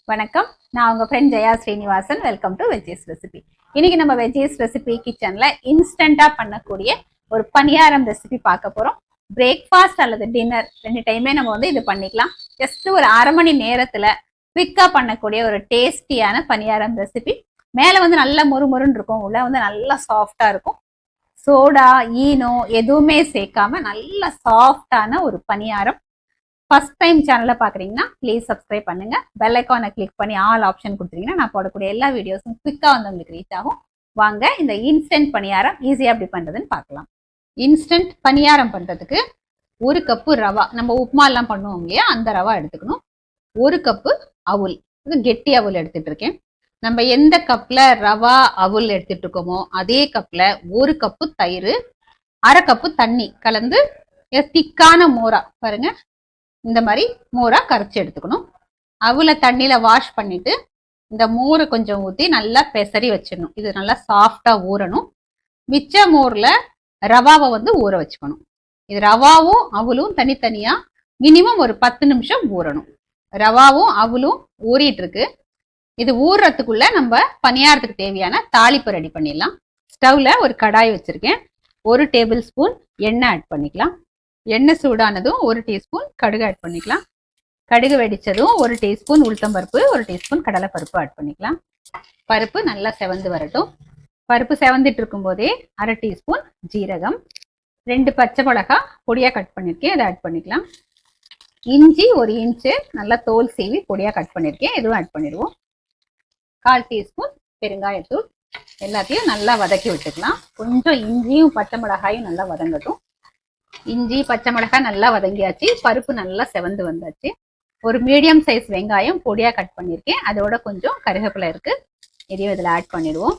வணக்கம். நான் உங்க friend Jaya Srinivasan. Welcome to veggies recipe. இன்னைக்கு நம்ம வெஜ்ஜீஸ் ரெசிபி கிச்சன்ல இன்ஸ்டண்டா பண்ணக்கூடிய ஒரு பணியாரம் ரெசிபி பார்க்க போறோம். பிரேக்ஃபாஸ்ட் அல்லது டின்னர் ரெண்டு டைமே நம்ம இது பண்ணிக்கலாம். ஜஸ்ட் ஒரு அரை மணி நேரத்துல குவிக்கா பண்ணக்கூடிய ஒரு டேஸ்டியான பணியாரம் ரெசிபி. மேல நல்லா மொறுமொறுன்னு இருக்கும், உள்ள நல்லா சாஃப்டா இருக்கும். சோடா ஈனோ எதுவுமே சேர்க்காம நல்ல சாஃப்டான ஒரு பணியாரம். ஃபர்ஸ்ட் டைம் சேனலை பார்க்குறீங்கன்னா ப்ளீஸ் சப்ஸ்கிரைப் பண்ணுங்க. பெல் ஐக்கானை கிளிக் பண்ணி ஆல் ஆப்ஷன் கொடுத்துட்டீங்கன்னா நான் போடக்கூடிய எல்லா வீடியோஸும் குவிக்காக உங்களுக்கு ரீச் ஆகும். வாங்க இந்த இன்ஸ்டன்ட் பணியாரம் ஈஸியாக எப்படி பண்ணுறதுன்னு பார்க்கலாம். இன்ஸ்டன்ட் பணியாரம் பண்ணுறதுக்கு 1 கப்பு ரவா, நம்ம உப்புமா எல்லாம் பண்ணுவோம் இல்லையா, அந்த ரவா எடுத்துக்கணும். 1 கப்பு அவுல், இது கெட்டி அவுல் எடுத்துட்டு இருக்கேன். நம்ம எந்த கப்பில் ரவா அவுல் எடுத்துட்டு இருக்கோமோ அதே கப்பில் 1 கப்பு தயிர், 1/2 கப்பு தண்ணி கலந்து திக்கான மோரா பாருங்க, இந்த மாதிரி மோரா கரைச்சி எடுத்துக்கணும். அவுல தண்ணியில வாஷ் பண்ணிட்டு இந்த மோரை கொஞ்சம் ஊற்றி நல்லா பெசரி வச்சிடணும். இது நல்லா சாஃப்டா ஊறணும். மிச்ச மோர்ல ரவாவை ஊற வச்சுக்கணும். இது ரவாவும் அவலும் தனித்தனியா மினிமம் ஒரு 10 நிமிஷம் ஊறணும். ரவாவும் அவலும் ஊறிட்டு இருக்கு. இது ஊறுறதுக்குள்ள நம்ம பணியாரத்துக்கு தேவையான தாளிப்பு ரெடி பண்ணிடலாம். ஸ்டவ்ல ஒரு கடாய் வச்சிருக்கேன். 1 டேபிள் ஸ்பூன் எண்ணெய் ஆட் பண்ணிக்கலாம். எண்ணெய் சூடானதும் 1 டீஸ்பூன் கடுகு ஆட் பண்ணிக்கலாம். கடுகு வெடிச்சதும் 1 டீஸ்பூன் உளுத்தம்பருப்பு, 1 டீஸ்பூன் கடலைப்பருப்பு ஆட் பண்ணிக்கலாம். பருப்பு நல்லா செவந்து வரட்டும். பருப்பு செவந்துட்டு இருக்கும் போதே 1/2 டீஸ்பூன் ஜீரகம், 2 பச்சை மிளகாய் பொடியா கட் பண்ணிருக்கேன், அதை ஆட் பண்ணிக்கலாம். இஞ்சி 1 இன்ச்சு நல்லா தோல் சீவி பொடியா கட் பண்ணிருக்கேன், இதுவும் ஆட் பண்ணிடுவோம். 1/4 டீஸ்பூன் பெருங்காயத்தூள். எல்லாத்தையும் நல்லா வதக்கி விட்டுக்கலாம். கொஞ்சம் இஞ்சியும் பச்சை மிளகாயும் நல்லா வதங்கட்டும். இஞ்சி பச்சை மிளகாய் நல்லா வதங்கியாச்சு. பருப்பு நல்லா செவந்து வந்தாச்சு. ஒரு மீடியம் சைஸ் வெங்காயம் பொடியா கட் பண்ணியிருக்கேன், அதோட கொஞ்சம் கருவேப்பிலை இருக்கு, இதையும் இதில் ஆட் பண்ணிடுவோம்.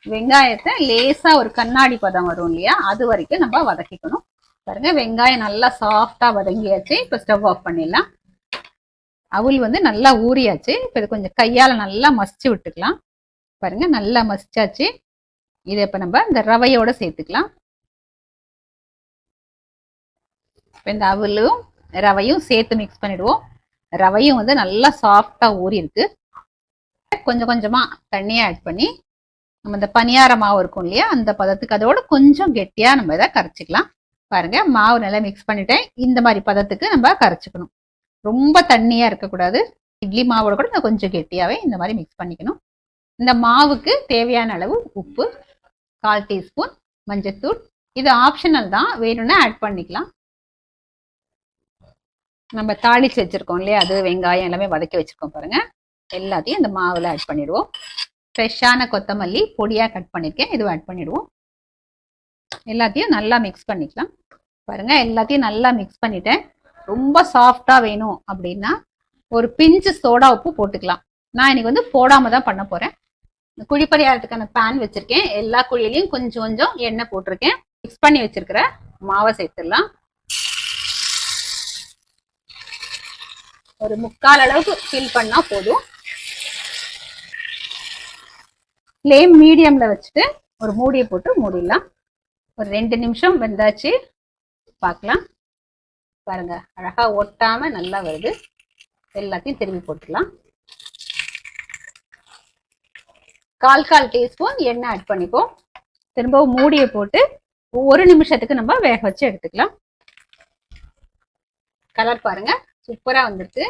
வெங்காயத்தை லேசா ஒரு கண்ணாடி பதம் வரும் இல்லையா, அது வரைக்கும் நம்ம வதக்கிக்கணும். பாருங்க, வெங்காயம் நல்லா சாஃப்டா வதங்கியாச்சு. இப்போ ஸ்டவ் ஆஃப் பண்ணிடலாம். அவுல் நல்லா ஊறியாச்சு. இப்போ இது கொஞ்சம் கையால நல்லா மசிச்சு விட்டுக்கலாம். பாருங்க, நல்லா மசிச்சாச்சு. இதை இப்போ நம்ம இந்த ரவையோட சேர்த்துக்கலாம். இந்த அவலும் ரவையும் சேர்த்து மிக்ஸ் பண்ணிடுவோம். ரவையும் நல்லா சாஃப்டா ஊறி இருக்கு. கொஞ்சம் கொஞ்சமா தண்ணியை ஆட் பண்ணி நம்ம இந்த பணியார மாவு இருக்கும் இல்லையா, அந்த பதத்துக்கு அதோட கொஞ்சம் கெட்டியா நம்ம இதை கரைச்சிக்கலாம். பாருங்க, மாவு நல்லா மிக்ஸ் பண்ணிட்டேன். இந்த மாதிரி பதத்துக்கு நம்ம கரைச்சிக்கணும். ரொம்ப தண்ணியா இருக்கக்கூடாது. இட்லி மாவோட கூட கொஞ்சம் கெட்டியாவே இந்த மாதிரி மிக்ஸ் பண்ணிக்கணும். இந்த மாவுக்கு தேவையான அளவு உப்பு, 1/4 டீஸ்பூன் மஞ்சத்தூள். இது ஆப்ஷனல் தான், வேணும்னா ஆட் பண்ணிக்கலாம். நம்ம தாளிச்சு வச்சிருக்கோம் இல்லையா, அது வெங்காயம் எல்லாமே வதக்கி வச்சிருக்கோம் பாருங்க. எல்லாத்தையும் இந்த மாவுல ஆட் பண்ணிடுவோம். ஃப்ரெஷ்ஷான கொத்தமல்லி பொடியா கட் பண்ணிருக்கேன், இதுவும் ஆட் பண்ணிடுவோம். எல்லாத்தையும் நல்லா மிக்ஸ் பண்ணிக்கலாம். பாருங்க, எல்லாத்தையும் நல்லா மிக்ஸ் பண்ணிட்டேன். ரொம்ப சாஃப்டா வேணும் அப்படின்னா ஒரு பிஞ்சு சோடா உப்பு போட்டுக்கலாம். நான் இன்னைக்கு போடாம தான் பண்ண போறேன். குழிப்பணியாரத்துக்கான பேன் வச்சிருக்கேன். எல்லா குழியிலையும் கொஞ்சம் கொஞ்சம் எண்ணெய் போட்டிருக்கேன். மிக்ஸ் பண்ணி வச்சிருக்கிற மாவை சேர்த்துடலாம். ஒரு 3/4 அளவுக்கு ஃபில் பண்ணா போதும். ஃப்ளேம் மீடியம்ல வச்சுட்டு ஒரு மூடியை போட்டு மூடிடலாம். ஒரு 2 நிமிஷம் வெந்தாச்சு, பார்க்கலாம். பாருங்க, அழகா ஒட்டாம நல்லா வருது. எல்லாத்தையும் திரும்பி போட்டுக்கலாம். 1/4 டீஸ்பூன் எண்ணெய் ஆட் பண்ணிப்போம். திரும்பவும் மூடியை போட்டு 1 நிமிஷத்துக்கு நம்ம வேக வச்சு எடுத்துக்கலாம். கலர் பாருங்க, சூப்பரா வந்துருக்கு,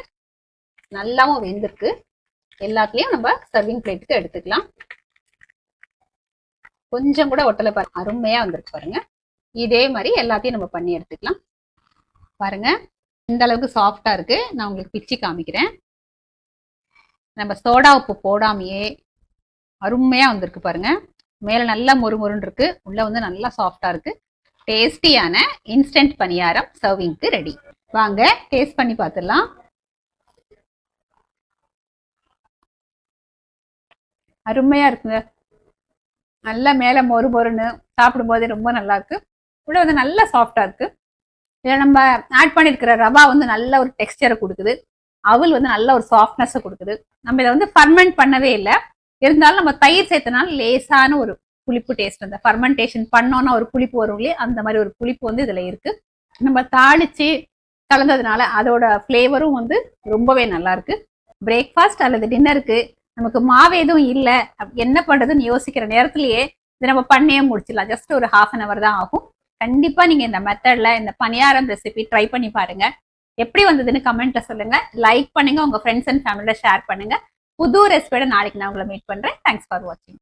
நல்லாவும் வெந்திருக்கு. எல்லாத்துலயும் நம்ம சர்விங் பிளேட்டுக்கு எடுத்துக்கலாம். கொஞ்சம் கூட ஒட்டலை பாருங்க, அருமையா வந்திருக்கு பாருங்க. இதே மாதிரி எல்லாத்தையும் நம்ம பண்ணி எடுத்துக்கலாம். பாருங்க, இந்த அளவுக்கு சாஃப்டா இருக்கு. நான் உங்களுக்கு பிச்சு காமிக்கிறேன். நம்ம சோடா உப்பு போடாமையே அருமையா வந்திருக்கு பாருங்க. மேல நல்லா மொறுமொறுன்னு இருக்கு, உள்ள நல்லா சாஃப்டா இருக்கு. டேஸ்டியான இன்ஸ்டன்ட் பணியாரம் சர்விங்க்கு ரெடி. வாங்க டேஸ்ட் பண்ணி பார்த்துடலாம். அருமையா இருக்குங்க. நல்லா மேல மொறு மொறுன்னு, சாப்பிடும் போது ரொம்ப நல்லா இருக்கு. உள்ள நல்லா சாஃப்டா இருக்கு. இதில் நம்ம ஆட் பண்ணிருக்கிற ரவா நல்ல ஒரு டெக்ஸ்டரை கொடுக்குது. அவல் நல்ல ஒரு சாஃப்ட்னஸை கொடுக்குது. நம்ம இதை ஃபர்மெண்ட் பண்ணவே இல்லை, இருந்தாலும் நம்ம தயிர் சேர்த்தனால லேசான ஒரு புளிப்பு டேஸ்ட், அந்த ஃபர்மெண்டேஷன் பண்ணோன்னா ஒரு புளிப்பு வரும் இல்லையா, அந்த மாதிரி ஒரு புளிப்பு இதுல இருக்கு. நம்ம தாளிச்சு கலந்ததுனால அதோட ஃப்ளேவரும் ரொம்பவே நல்லா இருக்கு. பிரேக்ஃபாஸ்ட் அல்லது டின்னருக்கு நமக்கு மாவு எதுவும் இல்லை, என்ன பண்றதுன்னு யோசிக்கிற நேரத்திலேயே இதை நம்ம பண்ணியே முடிச்சிடலாம். ஜஸ்ட் ஒரு 1/2 hour தான் ஆகும். கண்டிப்பா நீங்க இந்த மெத்தட்ல இந்த பணியாரம் ரெசிபி ட்ரை பண்ணி பாருங்க. எப்படி வந்ததுன்னு கமெண்ட்ல சொல்லுங்க. லைக் பண்ணுங்க, உங்க ஃப்ரெண்ட்ஸ் அண்ட் ஃபேமிலியில ஷேர் பண்ணுங்க. புது ரெசிபியோட நாளைக்கு நான் உங்களை மீட் பண்றேன். தேங்க்ஸ் ஃபார் வாட்சிங்.